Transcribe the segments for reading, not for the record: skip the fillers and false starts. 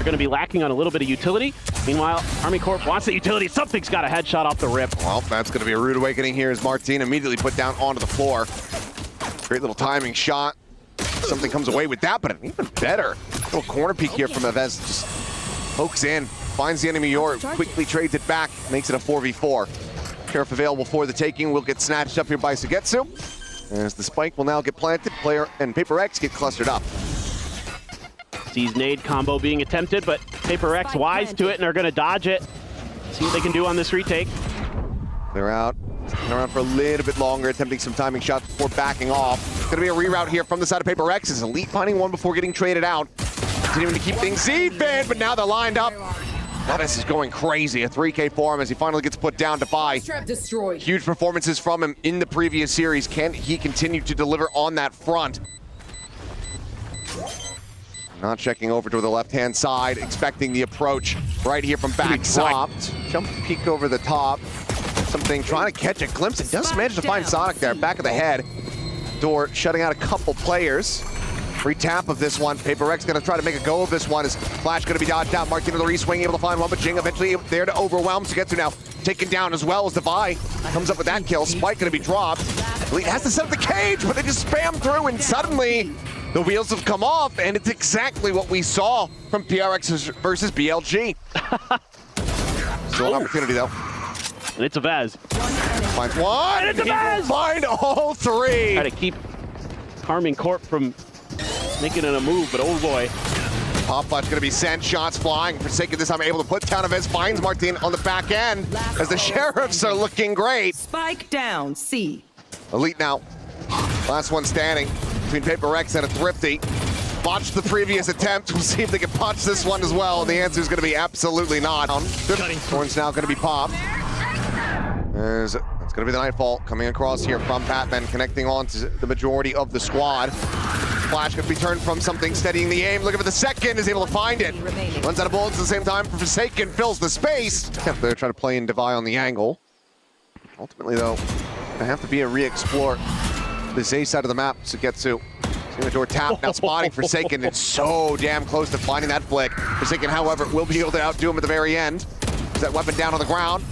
They're going to be lacking on a little bit of utility. Meanwhile, Army Corp wants the utility. Something's got a headshot off the rip. Well, that's going to be a rude awakening here as Martin immediately put down onto the floor. Great little timing shot. Something comes away with that, but an even better little corner peek here from Evez. Just pokes in, finds the enemy or quickly trades it back, makes it a 4v4. Sheriff available for the taking will get snatched up here by Sugetsu. As the spike will now get planted, player and Paper X get clustered up. Sees nade combo being attempted, but Paper X wise to it and are going to dodge it. See what they can do on this retake. They're out. Sticking around for a little bit longer, attempting some timing shots before backing off. Going to be a reroute here from the side of Paper X as Elite finding one before getting traded out. Continuing to keep things even, but now they're lined up. Lotus is going crazy. A 3K for him as he finally gets put down to buy. Huge performances from him in the previous series. Can he continue to deliver on that front? Not checking over to the left-hand side, expecting the approach right here from back top. Jump peek over the top. Something trying to catch a glimpse. It does manage to find Sonic there, back of the head. Door shutting out a couple players. Free tap of this one. Paper X going to try to make a go of this one as Flash going to be dodged out. Martin with the re-swing, able to find one, but Jing eventually there to overwhelm. Sugetsu now taken down as well as Devi comes up with that kill. Spike going to be dropped. Elite has to set up the cage, but they just spam through and suddenly the wheels have come off, and it's exactly what we saw from PRX versus BLG. Still an opportunity though. And it's Evez. Finds one. And it's Evez! Find all three. Try to keep Karmine Corp from making it a move, but oh boy. Pop Flash going to be sent, shots flying. Forsaken this time able to put down Evez, finds Martin on the back end as the Sheriffs are looking great. Spike down, C. Elite now, last one standing between Paper X and a Thrifty. Botched the previous attempt. We'll see if they can botch this one as well. The answer is going to be absolutely not. Thorn's now going to be popped. It's going to be the Nightfall coming across here from Batman, connecting on to the majority of the squad. Flash could be turned from something, steadying the aim. Looking for the second, is able to find it. Runs out of bullets at the same time. Forsaken fills the space. They're trying to play in Devi on the angle. Ultimately, though, they have to be a re-explore this A side of the map. Sugetsu. Seeing the door tap, now spotting Forsaken. It's so damn close to finding that flick. Forsaken, however, will be able to outdo him at the very end. There's that weapon down on the ground.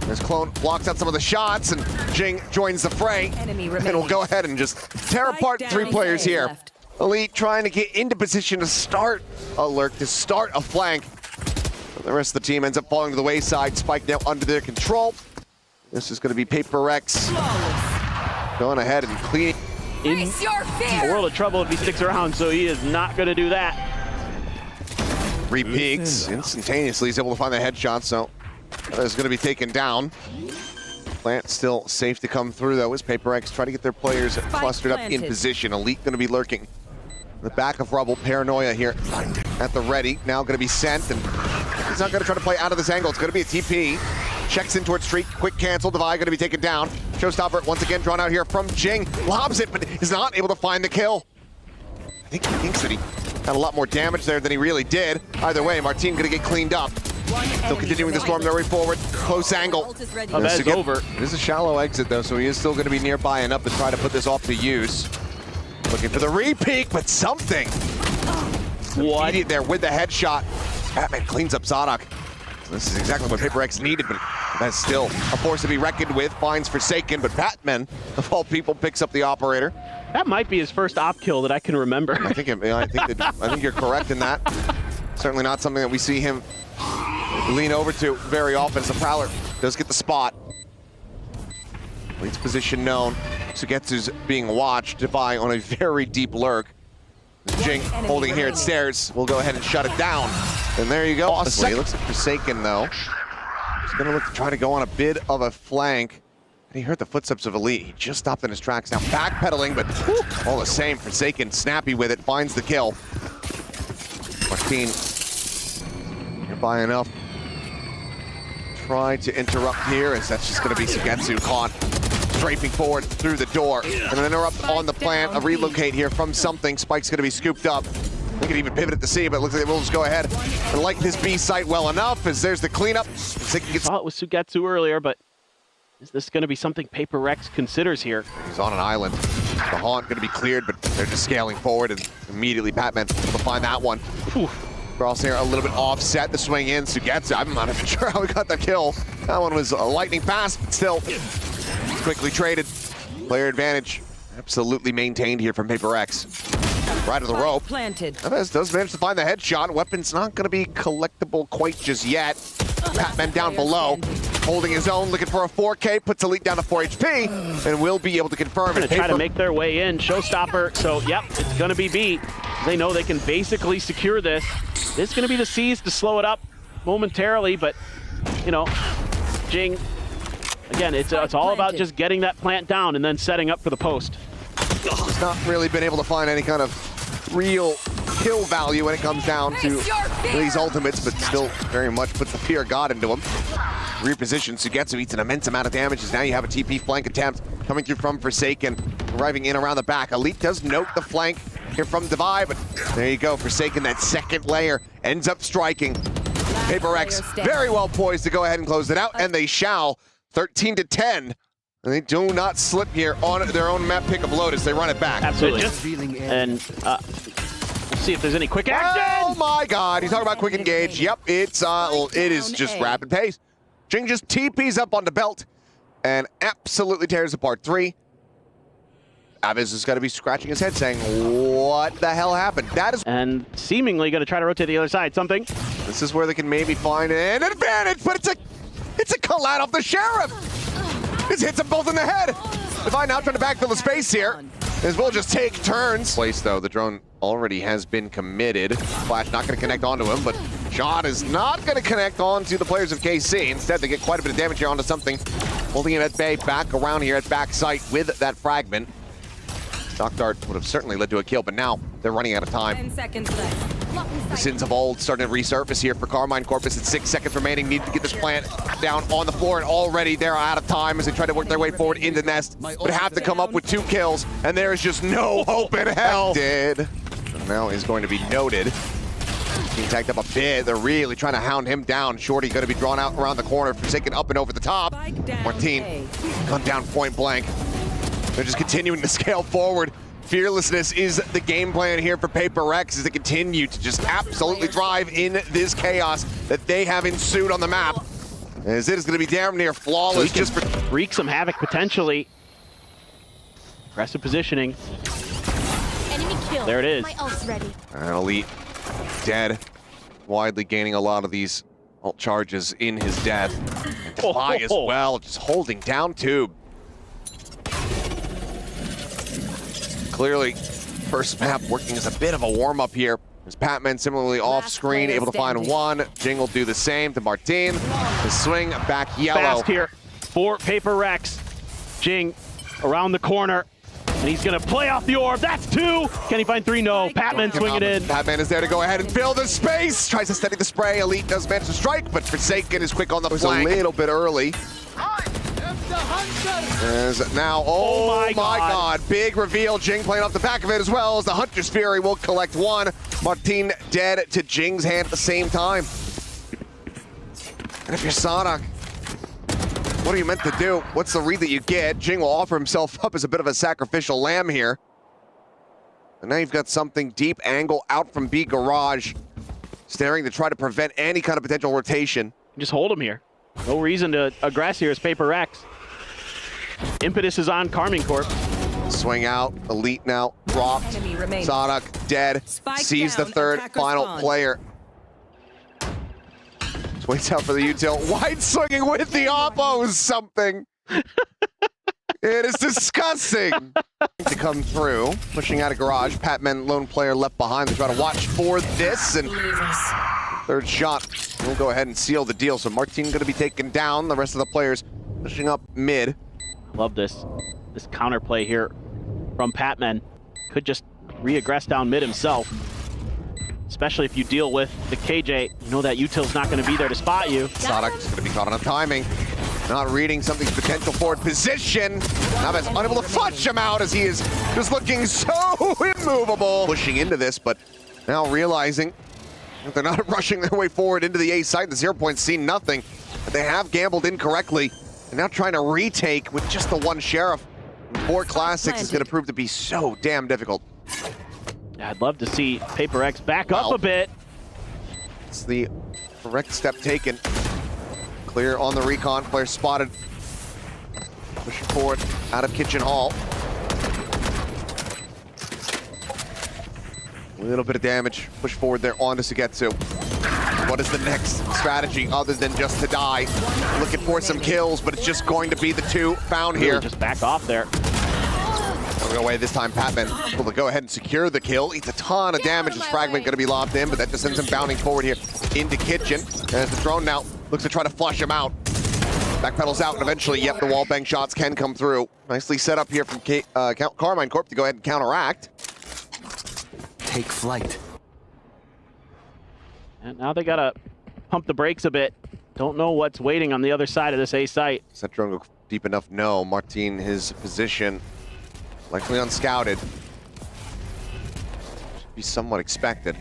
His clone blocks out some of the shots, and Jing joins the fray. And we'll go ahead and just tear apart three players here. Elite trying to get into position to start a lurk, to start a flank. But the rest of the team ends up falling to the wayside. Spike now under their control. This is going to be Paper X going ahead and clean. In a world of trouble if he sticks around, so he is not going to do that. Three peeks. Instantaneously, he's able to find the headshot, so is going to be taken down. Plant still safe to come through, though, as Paper X try to get their players clustered up in position. Elite going to be lurking. The back of Rubble, Paranoia here at the ready. Now going to be sent, and he's not going to try to play out of this angle. It's going to be a TP. Checks in towards Streak, quick cancel. Devi going to be taken down. Showstopper once again drawn out here from Jing. Lobs it, but is not able to find the kill. I think he thinks that he had a lot more damage there than he really did. Either way, Martin going to get cleaned up. Still continuing the storm their way forward. Close angle. That's over. It is a shallow exit, though, so he is still going to be nearby enough to try to put this off to use. Looking for the re-peek, but something. What? Immediate there with the headshot. Batman cleans up Zadok. This is exactly what Paper X needed, but that's still a force to be reckoned with. Finds Forsaken, but Batman, of all people, picks up the operator. That might be his first op kill that I can remember. I think you're correct in that. Certainly not something that we see him lean over to very often, as the Prowler does get the spot. Leads position known. Sugetsu's being watched. Devi on a very deep lurk. Jing holding here at stairs. We'll go ahead and shut it down. And there you go. Awesome. He looks at Forsaken, though. He's going to look to try to go on a bit of a flank. And he heard the footsteps of Elite. He just stopped in his tracks. Now backpedaling, but all the same, Forsaken snappy with it, finds the kill. Martin nearby enough. Try to interrupt here, as that's just going to be Sugetsu caught strafing forward through the door. And an interrupt on the plant, a relocate here from something. Spike's going to be scooped up. They could even pivot at the C, but it looks like they will just go ahead and light this B site well enough, as there's the cleanup. Saw it with Sugetsu earlier, but is this going to be something Paper X considers here? He's on an island. The haunt going to be cleared, but they're just scaling forward, and immediately Batman will find that one. Whew. Crosshair a little bit offset, the swing in, Sugetsu, I'm not even sure how he got that kill. That one was a lightning fast, but still quickly traded. Player advantage absolutely maintained here from Paper X. Right to the rope. Planted. Neves does manage to find the headshot. Weapon's not going to be collectible quite just yet. Patman down below, holding his own, looking for a 4K, puts Elite down to 4 HP, and will be able to confirm it. Gonna try to make their way in, showstopper. So, yep, it's gonna be B. They know they can basically secure this. This is gonna be the C's to slow it up momentarily, but, you know, Jing, again, it's all about just getting that plant down and then setting up for the post. He's not really been able to find any kind of real kill value when it comes down to these ultimates, but still very much puts the fear of God into him. Reposition, Sugetsu eats an immense amount of damage as now you have a TP flank attempt coming through from Forsaken, arriving in around the back. Elite does note the flank here from Divide, but there you go, Forsaken, that second layer, ends up striking. Paper X very well poised to go ahead and close it out, and they shall, 13-10. And they do not slip here on their own map pick of Lotus. They run it back. Absolutely. And we'll see if there's any quick action. Oh my God! He's talking about quick engage. Yep, it is just rapid pace. Jing just TPs up onto Belt and absolutely tears apart 3. Aviz is going to be scratching his head, saying, "What the hell happened?" That is, and seemingly going to try to rotate the other side. Something. This is where they can maybe find an advantage, but it's a collide off the Sheriff. This hits them both in the head. Divide now trying to backfill the space here, as we'll just take turns. Place though, the drone already has been committed. Flash not going to connect onto him, but Shot is not going to connect onto the players of KC. Instead, they get quite a bit of damage here onto something, holding him at bay, back around here at backside with that fragment. Stock Dart would have certainly led to a kill, but now they're running out of time. 10 seconds left. The sins of old starting to resurface here for Karmine Corpus at 6 seconds remaining. Need to get this plant down on the floor, and already they're out of time as they try to work their way forward into Nest, but have to come up with 2 kills, and there is just no hope in hell. Did. Now is going to be noted. Being tagged up a bit. They're really trying to hound him down. Shorty going to be drawn out around the corner, Forsaken up and over the top. Martine gone down point blank. They're just continuing to scale forward. Fearlessness is the game plan here for Paper X as they continue to just absolutely thrive in this chaos that they have ensued on the map. As it is going to be damn near flawless. So just for wreak some havoc potentially. Aggressive positioning. Enemy kill. There it is. My ult's ready. And Elite dead. Widely gaining a lot of these ult charges in his death. And Defy as well, just holding down Tube. Clearly, first map working as a bit of a warm-up here. As Patman similarly off-screen, able to find one. Jing will do the same to Martine. The swing back yellow. Fast here for Paper Rex. Jing around the corner, and he's gonna play off the orb. That's 2. Can he find 3? No. Patman swing it in. Patman is there to go ahead and fill the space. Tries to steady the spray. Elite does manage to strike, but Forsaken is quick on the flank. A little bit early. As now, oh my God, big reveal. Jing playing off the back of it as well as the Hunter's Fury will collect 1. Martine dead to Jing's hand at the same time. And if you're Sonic, what are you meant to do? What's the read that you get? Jing will offer himself up as a bit of a sacrificial lamb here. And now you've got something deep angle out from B garage, staring to try to prevent any kind of potential rotation. Just hold him here. No reason to aggress here as Paper X. Impetus is on Karmine Corp. Swing out, Elite now dropped. Sonic dead. Sees the third final player. Just waits out for the util. Wide swinging with the oppo is something. It is disgusting. To come through, pushing out of garage. Patman, lone player left behind. They try to watch for this, and third shot will go ahead and seal the deal. So Martine going to be taken down. The rest of the players pushing up mid. Love this counterplay here from Patman. Could just re-aggress down mid himself. Especially if you deal with the KJ. You know that util's not going to be there to spot you. Sonic's going to be caught on timing. Not reading something's potential forward position. Naves unable to flush him out as he is just looking so immovable. Pushing into this, but now realizing that they're not rushing their way forward into the A site. The 0 point seen nothing. But they have gambled incorrectly. And now trying to retake with just the 1 Sheriff. 4 Classics is going to prove to be so damn difficult. I'd love to see Paper X back up a bit. That's the correct step taken. Clear on the recon, player spotted. Pushing forward out of Kitchen Hall. A little bit of damage. Push forward there onto Sugetsu. What is the next strategy other than just to die? Looking for some kills, but it's just going to be the two found here. Just back off there. Going away this time, Patman able to go ahead and secure the kill. Eats a ton of damage. His fragment going to be lobbed in, but that just sends him bounding forward here into Kitchen. As the drone now looks to try to flush him out. Backpedals out, and eventually, yep, the wall bang shots can come through. Nicely set up here from Karmine Corp to go ahead and counteract. Take flight. And now they gotta pump the brakes a bit. Don't know what's waiting on the other side of this A site. Does that drone go deep enough? No. Martin, his position, likely unscouted. Should be somewhat expected.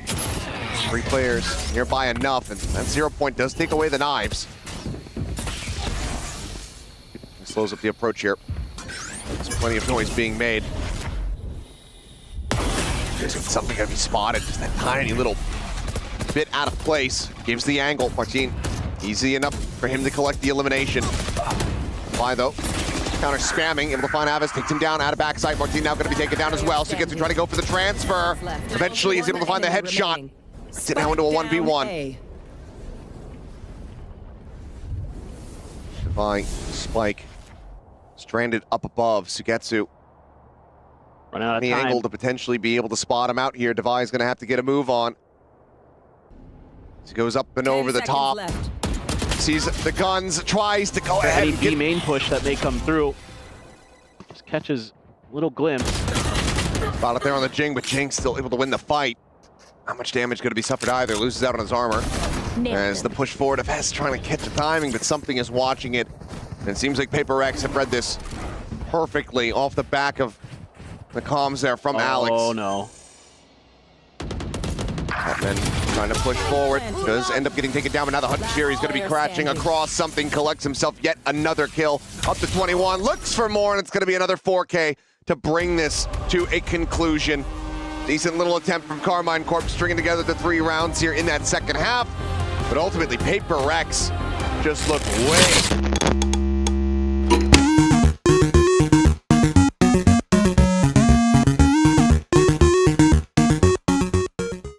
3 players nearby enough, and that 0 point does take away the knives. It slows up the approach here. There's plenty of noise being made. There's something gonna be spotted. Just that tiny little bit out of place. Gives the angle. Martin, easy enough for him to collect the elimination. Fly though. Counter spamming, able to find Avis, takes him down out of backside. Martin now going to be taken down as well, so gets to try to go for the transfer. Eventually he's able to find the headshot. It's now into a 1v1. Divine Spike stranded up above. Sugetsu Run out of the time. angle to potentially be able to spot him out here. Devi's going to have to get a move on. He goes up and over the top. Sees the guns, tries to go ahead and get main push that may come through. Just catches a little glimpse. Spot up there on the Jing, but Jing's still able to win the fight. Not much damage going to be suffered either. Loses out on his armor. As the push forward of Hess trying to catch the timing, but something is watching it. And it seems like Paper Rex have read this perfectly off the back of the comms there from Alex. Oh no. Batman trying to push forward, does end up getting taken down, but now the Hunter Fury is going to be crashing across something, collects himself yet another kill, up to 21, looks for more, and it's going to be another 4K to bring this to a conclusion. Decent little attempt from Karmine Corp, stringing together the 3 rounds here in that second half, but ultimately Paper Rex just looked way